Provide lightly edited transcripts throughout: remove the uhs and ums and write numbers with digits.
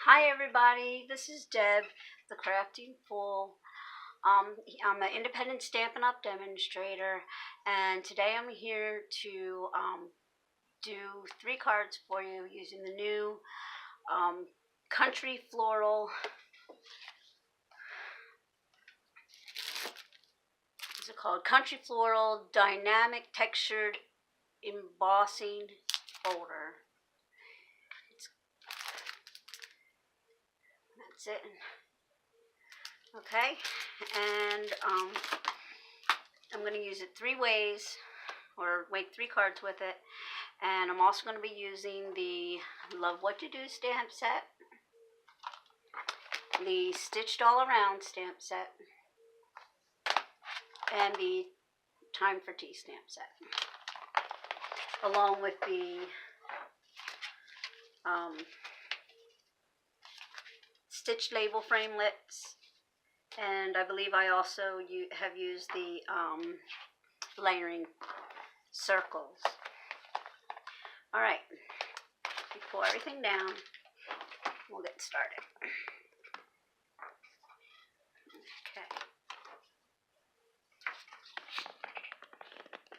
Hi everybody, this is Deb, the Crafting Fool. I'm an independent Stampin' Up! Demonstrator, and today I'm here to do 3 cards for you using the new Country Floral, what's it called? Country Floral Dynamic Textured Embossing Folder. That's it. Okay, and I'm going to use it 3 ways, or make 3 cards with it. And I'm also going to be using the Love What You Do stamp set, the Stitched All Around stamp set, and the Time for Tea stamp set, along with the stitched label framelits. And I believe I also have used the layering circles. Alright, pull everything down. We'll get started. Okay.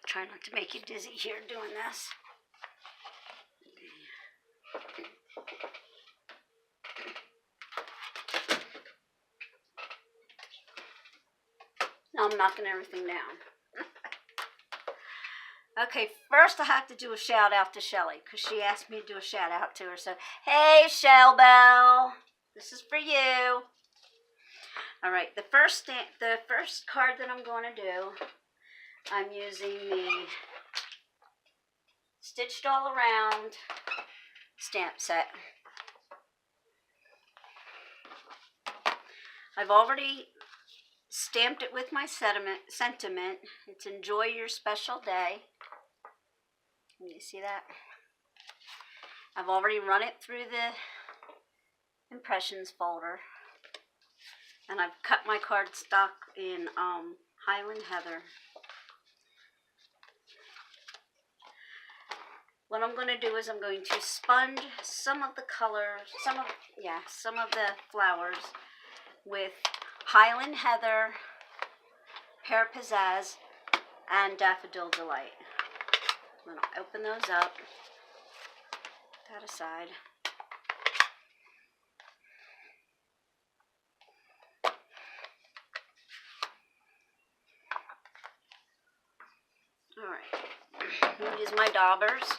Try not to make you dizzy here doing this. Now I'm knocking everything down. Okay, first I have to do a shout out to Shelly, because she asked me to do a shout out to her. So, hey Shell Bell, this is for you. Alright, the first card that I'm going to do, I'm using the Stitched All Around stamp set. I've already stamped it with my sentiment. It's Enjoy Your Special Day. Can you see that? I've already run it through the impressions folder. And I've cut my cardstock in Highland Heather. What I'm going to do is I'm going to sponge some of the colors, some of the flowers with Highland Heather, Pear Pizzazz, and Daffodil Delight. I'm going to open those up, put that aside. Alright, I'm going to use my daubers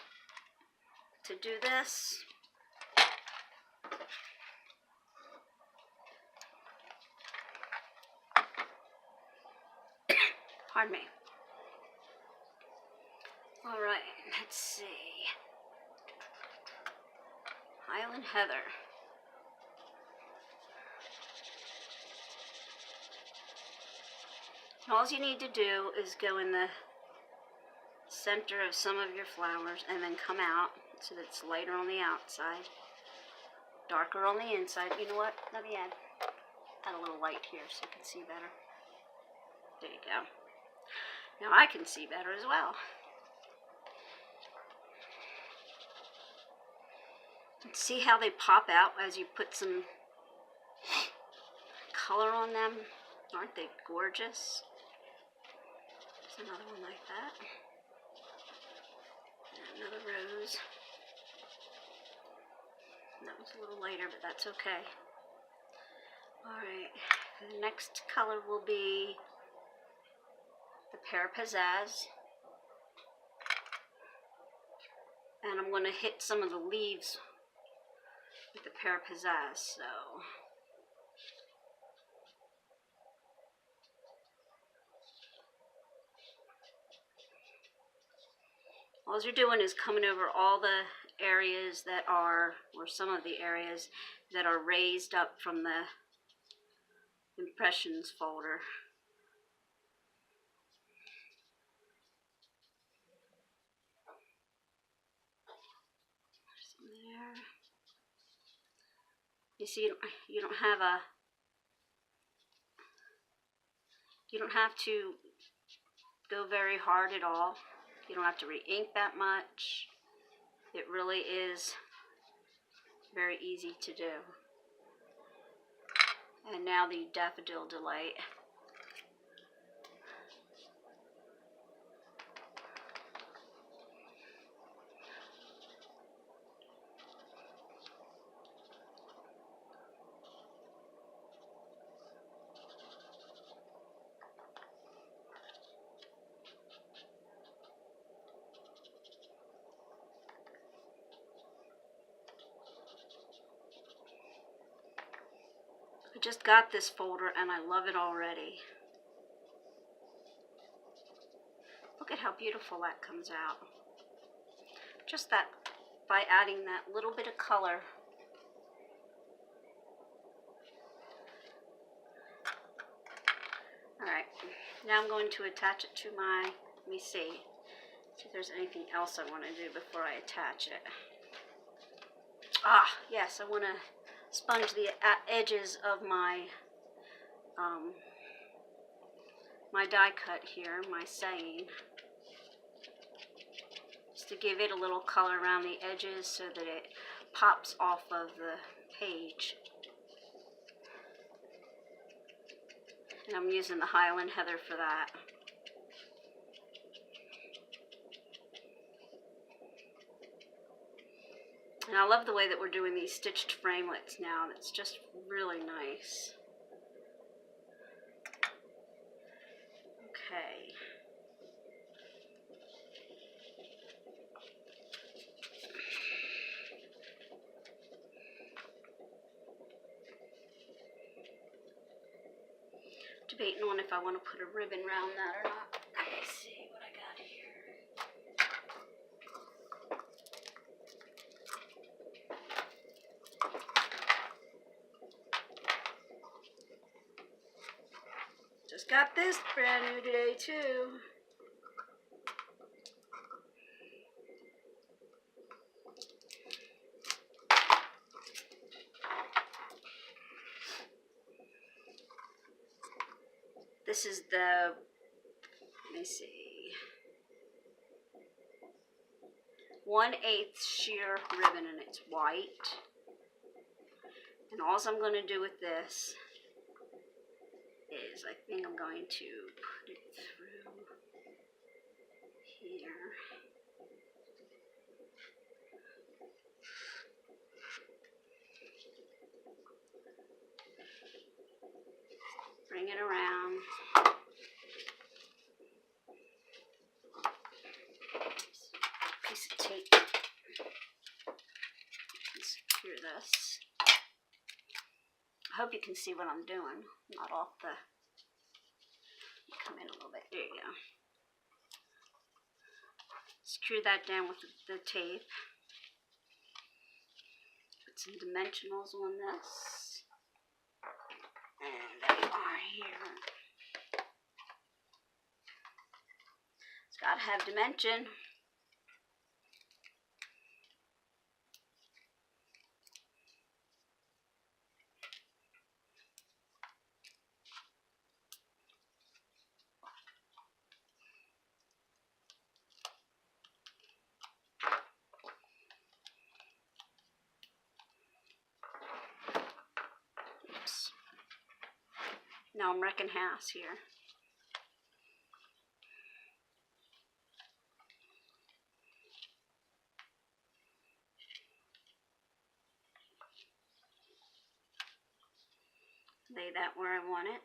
to do this. Pardon me. Alright, let's see. Highland Heather. All you need to do is go in the center of some of your flowers and then come out so that it's lighter on the outside, darker on the inside. You know what? Let me add a little light here so you can see better. There you go. Now I can see better as well. See how they pop out as you put some color on them? Aren't they gorgeous? There's another one like that. And another rose. That was a little lighter, but that's okay. Alright, the next color will be the Pear Pizzazz. And I'm going to hit some of the leaves with the Pear Pizzazz, so all you're doing is coming over all the areas that are, or some of the areas that are raised up from the impressions folder. There. You see, you don't have to go very hard at all. You don't have to re-ink that much. It really is very easy to do. And now the Daffodil Delight. I just got this folder and I love it already. Look at how beautiful that comes out. Just that, by adding that little bit of color. Alright, now I'm going to attach it to my, let me see if there's anything else I want to do before I attach it. Ah, yes, I want to sponge the edges of my my die cut here, my saying, just to give it a little color around the edges so that it pops off of the page. And I'm using the Highland Heather for that. And I love the way that we're doing these stitched framelits now. It's just really nice. Okay. Debating on if I want to put a ribbon around that or not. Let me see what I got here. Just got this brand new today too. This is the, let me see, 1/8 sheer ribbon, and it's white. And all I'm going to do with this is, I think I'm going to put it through here. Bring it around. Piece of tape. Secure this. I hope you can see what I'm doing. Not off the. Come in a little bit. There you go. Secure that down with the tape. Put some dimensionals on this. And there you are here. It's got to have dimension. Oops. Now I'm wrecking house here. Lay that where I want it.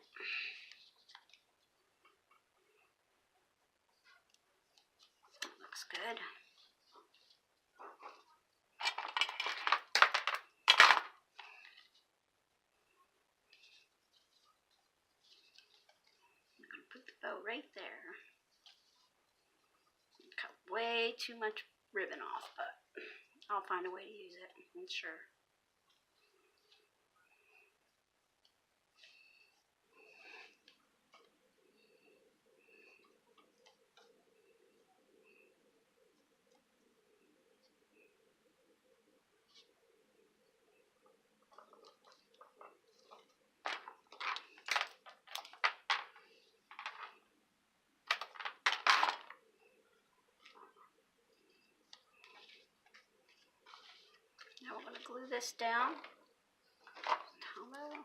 Looks good. I'm going to put the bow right there. Cut way too much ribbon off, but I'll find a way to use it, I'm sure. Now we're going to glue this down. Hello.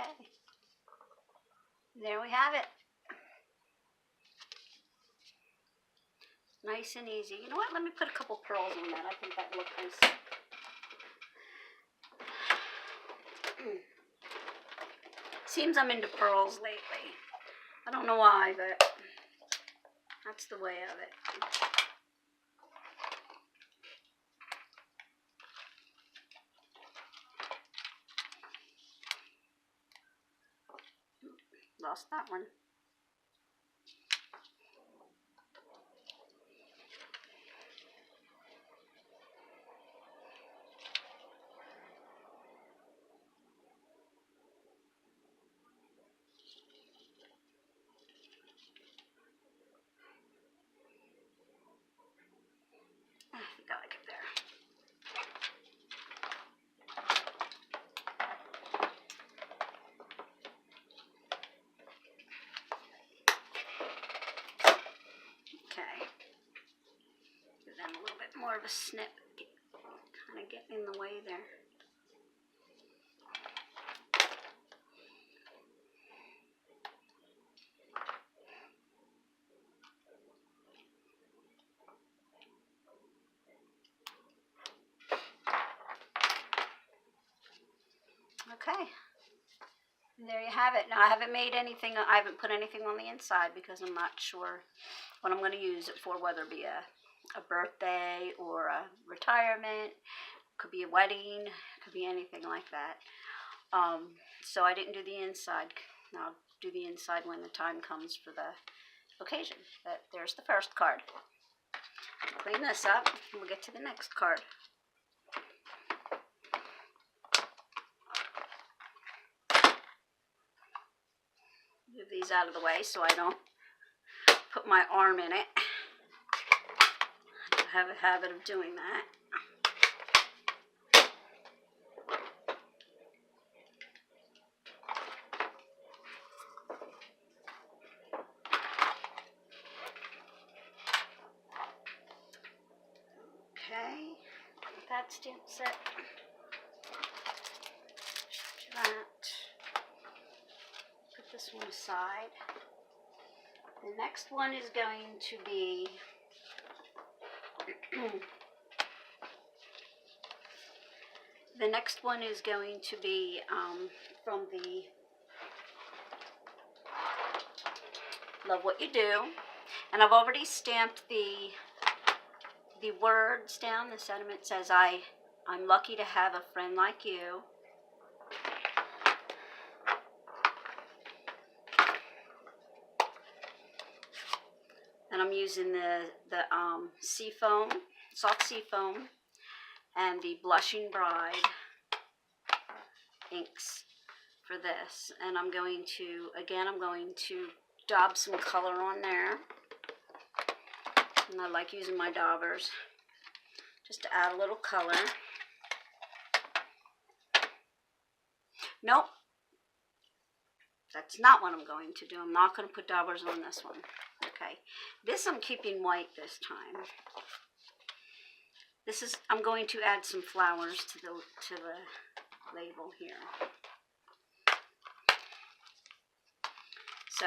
Okay. There we have it. Nice and easy. You know what? Let me put a couple pearls on that. I think that looks nice. Seems I'm into pearls lately. I don't know why, but that's the way of it. Lost that one. I think I like it there. Okay. Give them a little bit more of a snip. Kind of get in the way there. Okay. And there you have it. Now I haven't made anything, I haven't put anything on the inside because I'm not sure what I'm going to use it for, whether it be a birthday or a retirement, could be a wedding, could be anything like that. So I didn't do the inside. I'll do the inside when the time comes for the occasion. But there's the first card. Clean this up and we'll get to the next card. Move these out of the way so I don't put my arm in it. I have a habit of doing that. Okay, that stamp set. That. Put this one aside. The next one is going to be from the Love What You Do, and I've already stamped the words down. The sentiment says, I'm lucky to have a friend like you. And I'm using the sea foam, soft sea foam, and the Blushing Bride inks for this. And I'm going to daub some color on there. And I like using my daubers just to add a little color. Nope. That's not what I'm going to do. I'm not going to put daubers on this one. Okay. This I'm keeping white this time. I'm going to add some flowers to the label here. So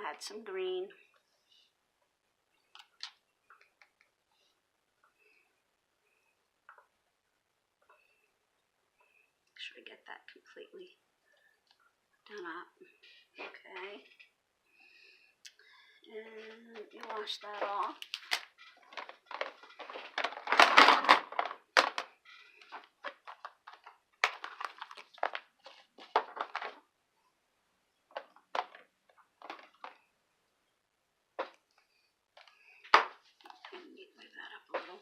add some green. Make sure I get that completely done up. Okay. And you wash that off. Move that up a little.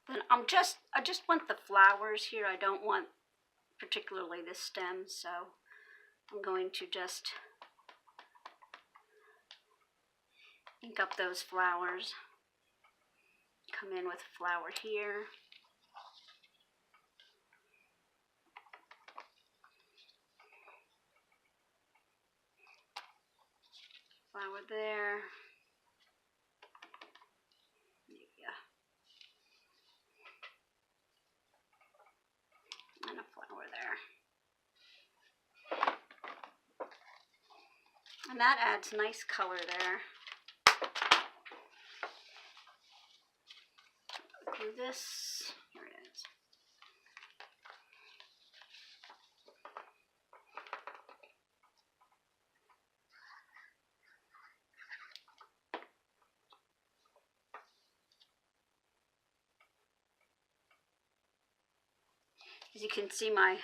Then I just want the flowers here. I don't want particularly the stem, so I'm going to just ink up those flowers. Come in with a flower here. Flower there. There you go. And a flower there. And that adds nice color there. Do this. Here it is. As you can see, my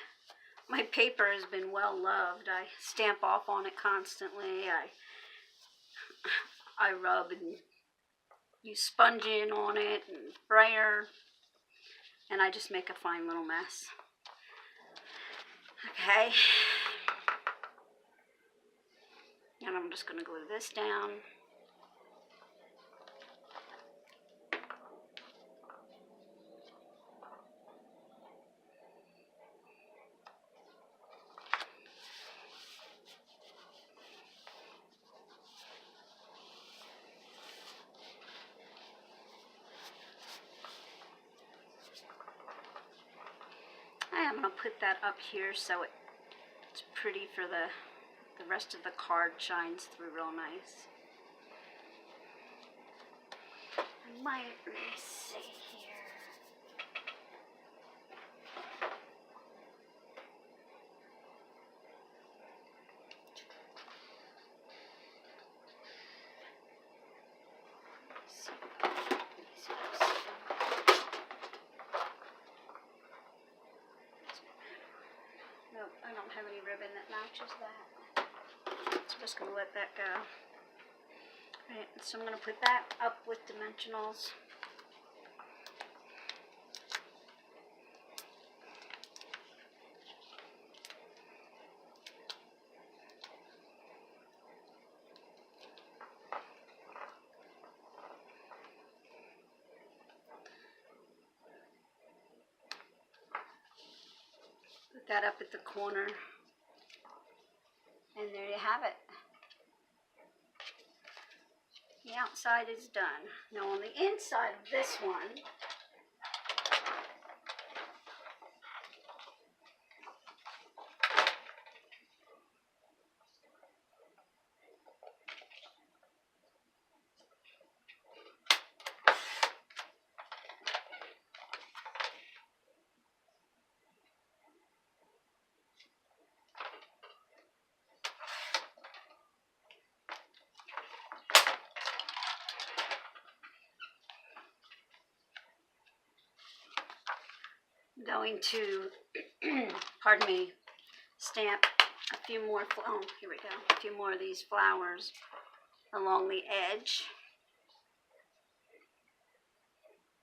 paper has been well loved. I stamp off on it constantly. I rub and use sponging on it and sprayer, and I just make a fine little mess. Okay. And I'm just going to glue this down. I'm going to put that up here so it's pretty for the rest of the card shines through real nice. I might, let me see here. Nope, I don't have any ribbon that matches that. So I'm just going to let that go. Alright, so I'm going to put that up with dimensionals. Put that up at the corner. And there you have it. The outside is done. Now on the inside of this one, I'm going to, pardon me, stamp a few more, oh, here we go, a few more of these flowers along the edge.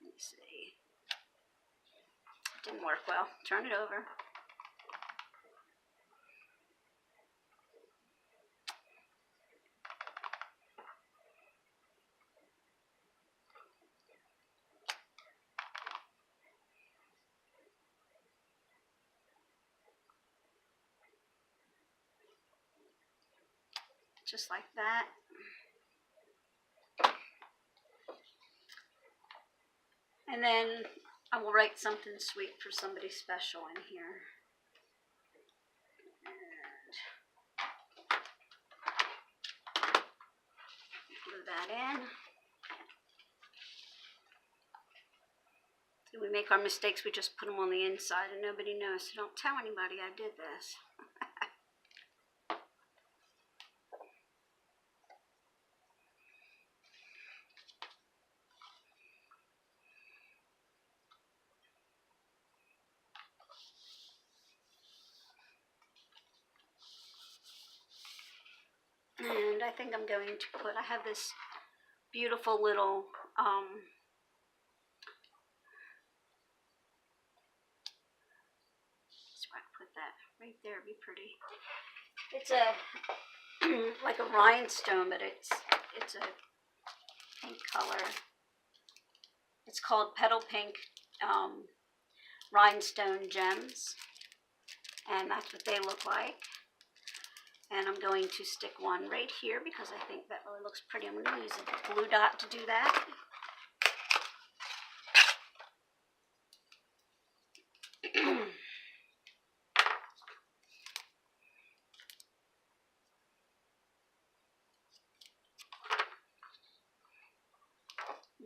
Let's see. It didn't work well. Turn it over. Just like that. And then I will write something sweet for somebody special in here. And glue that in. So we make our mistakes, we just put them on the inside and nobody knows. So don't tell anybody I did this. And I think I'm going to put, I have this beautiful little, so I put that right there, be pretty. It's a, like a rhinestone, but it's a pink color. It's called Petal Pink Rhinestone Gems, and that's what they look like. And I'm going to stick one right here because I think that really looks pretty. I'm going to use a blue dot to do that.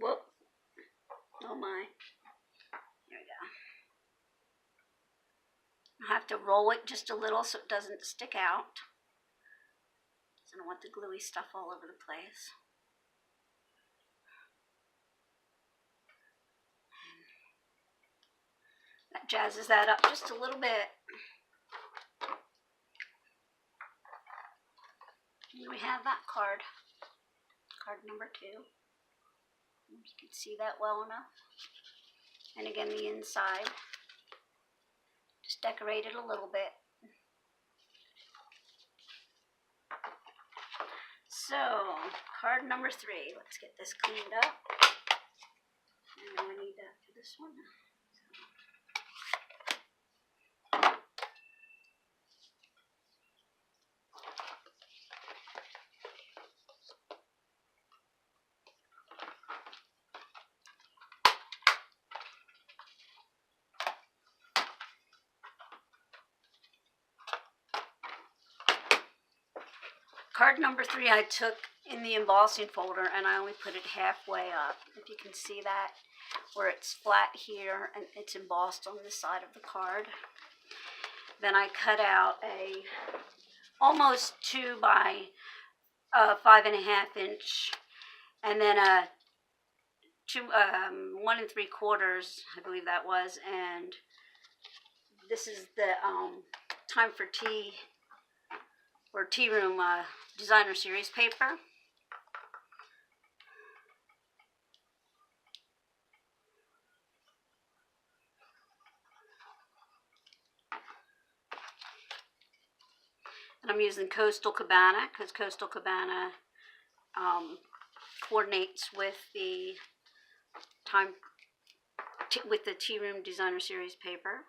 Whoop. Oh my. There we go. I have to roll it just a little so it doesn't stick out. So I don't want the gluey stuff all over the place. That jazzes that up just a little bit. And we have that card. Card number 2. You can see that well enough. And again, the inside. Just decorate it a little bit. So, card number 3. Let's get this cleaned up. And we need that for this one. Card number 3 I took in the embossing folder, and I only put it halfway up. If you can see that, where it's flat here and it's embossed on the side of the card. Then I cut out a almost 2 by 5.5 inch, and then a 1 3/4, I believe that was, and this is the Time for Tea or Tea Room Designer Series paper. And I'm using Coastal Cabana because Coastal Cabana coordinates with the Tea Room Designer Series paper.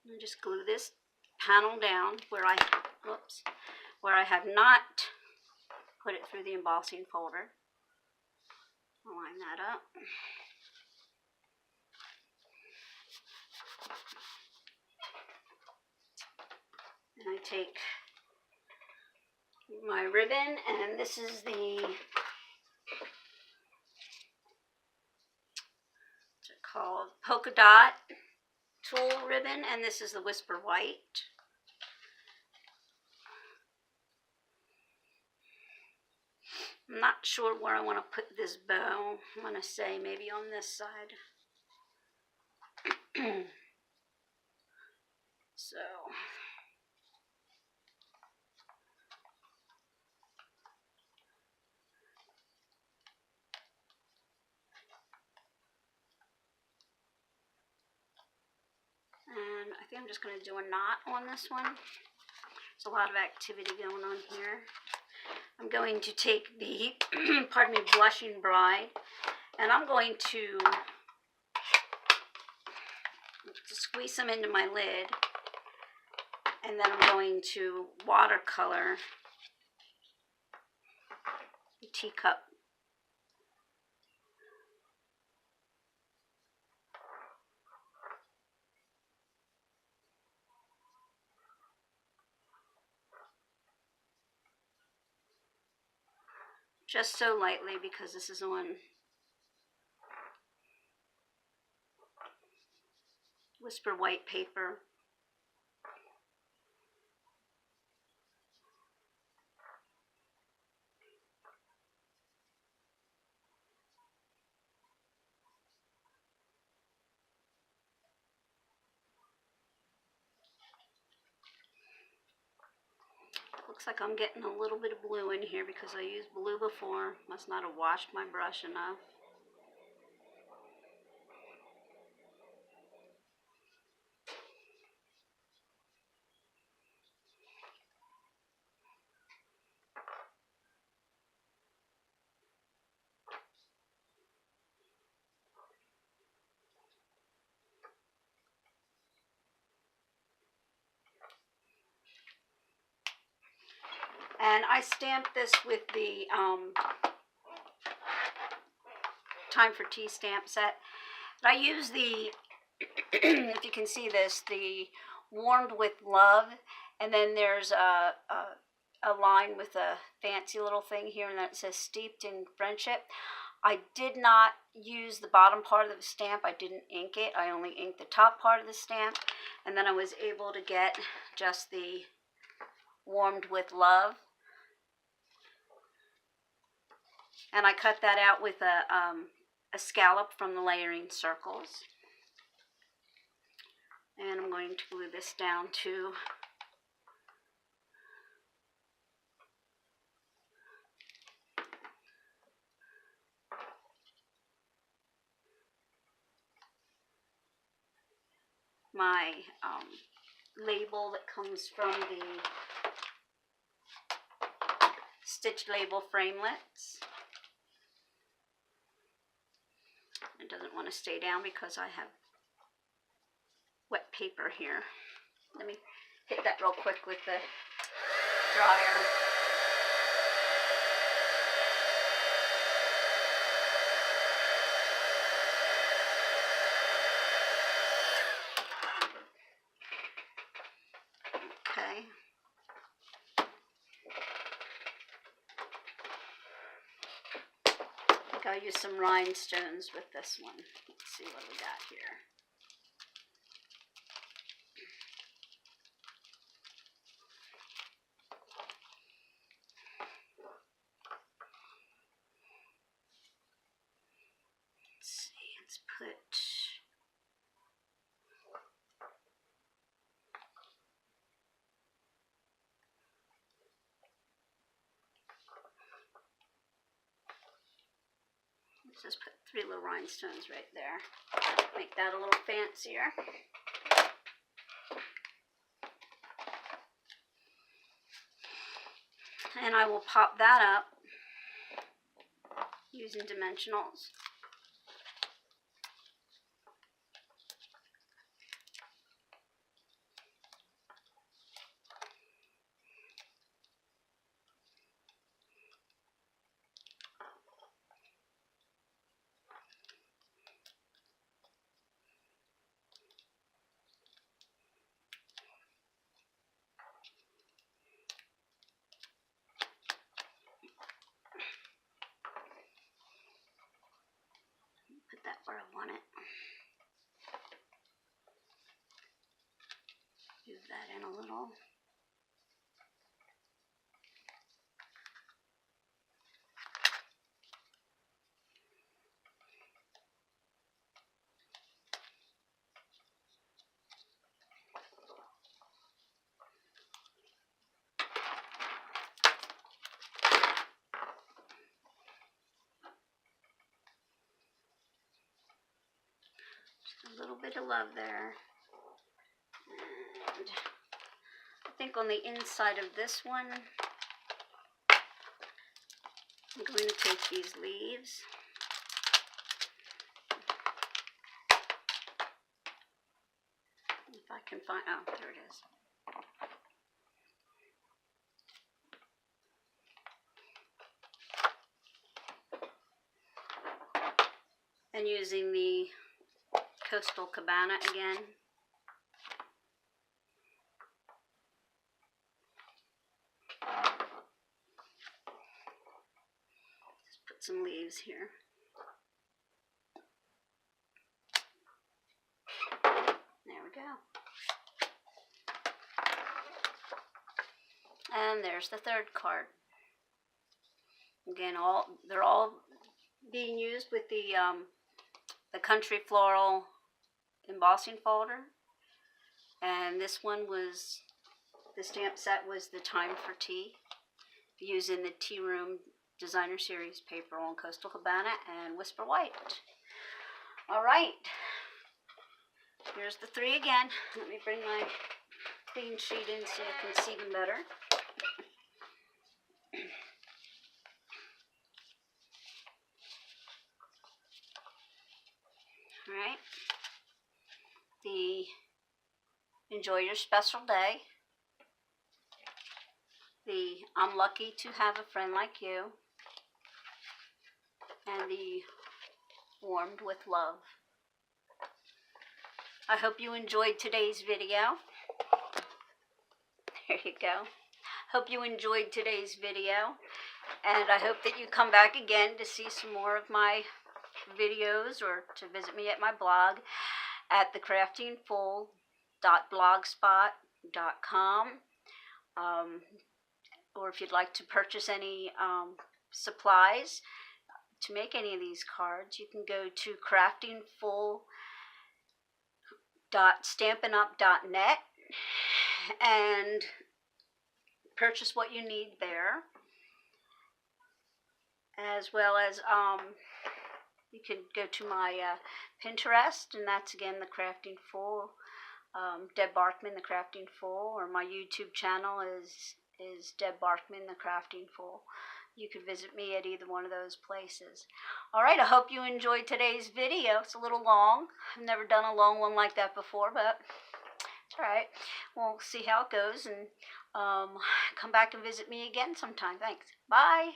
And just glue this panel down where I have not put it through the embossing folder. Line that up. And I take my ribbon, and this is the, what's it called, polka dot tulle ribbon, and this is the Whisper White. I'm not sure where I want to put this bow. I'm going to say maybe on this side. So, and I think I'm just going to do a knot on this one. There's a lot of activity going on here. I'm going to take the, pardon me, Blushing Bride, and I'm going to squeeze them into my lid, and then I'm going to watercolor the teacup. Just so lightly because this is on Whisper White paper. Looks like I'm getting a little bit of blue in here because I used blue before. Must not have washed my brush enough. And I stamped this with the Time for Tea stamp set. I use the, if you can see this, the Warmed with Love, and then there's a line with a fancy little thing here, and that says Steeped in Friendship. I did not use the bottom part of the stamp. I didn't ink it. I only inked the top part of the stamp, and then I was able to get just the Warmed with Love. And I cut that out with a scallop from the layering circles. And I'm going to glue this down to my label that comes from the Stitch Label Framelits. It doesn't want to stay down because I have wet paper here. Let me hit that real quick with the dryer. Okay. I'll use some rhinestones with this one. Let's see what we got here. Let's see, let's put just put 3 little rhinestones right there. Make that a little fancier. And I will pop that up using dimensionals. Put that where I want it. Move that in a little. Just a little bit of love there. And I think on the inside of this one, I'm going to take these leaves. If I can find, oh, there it is. And using the Coastal Cabana again. Just put some leaves here. There we go. And there's the third card. Again, they're all being used with the Country Floral embossing folder. And this one was, the stamp set was the Time for Tea, using the Tea Room Designer Series paper on Coastal Cabana and Whisper White. All right, here's the 3 again. Let me bring my clean sheet in so you can see them better. All right, the Enjoy Your Special Day, the I'm lucky to have a friend like you and be warmed with love. I hope you enjoyed today's video. There you go. Hope you enjoyed today's video, and I hope that you come back again to see some more of my videos or to visit me at my blog at thecraftingfool.blogspot.com. Or if you'd like to purchase any supplies to make any of these cards, you can go to craftingfool.stampinup.net and purchase what you need there, as well as you can go to my Pinterest, and that's again the Crafting Fool, Deb Barkman, the Crafting Fool, or my YouTube channel is Deb Barkman, the Crafting Fool. You can visit me at either one of those places. All right, I hope you enjoyed today's video. It's a little long. I've never done a long one like that before, but it's all right. We'll see how it goes, and come back and visit me again sometime. Thanks. Bye.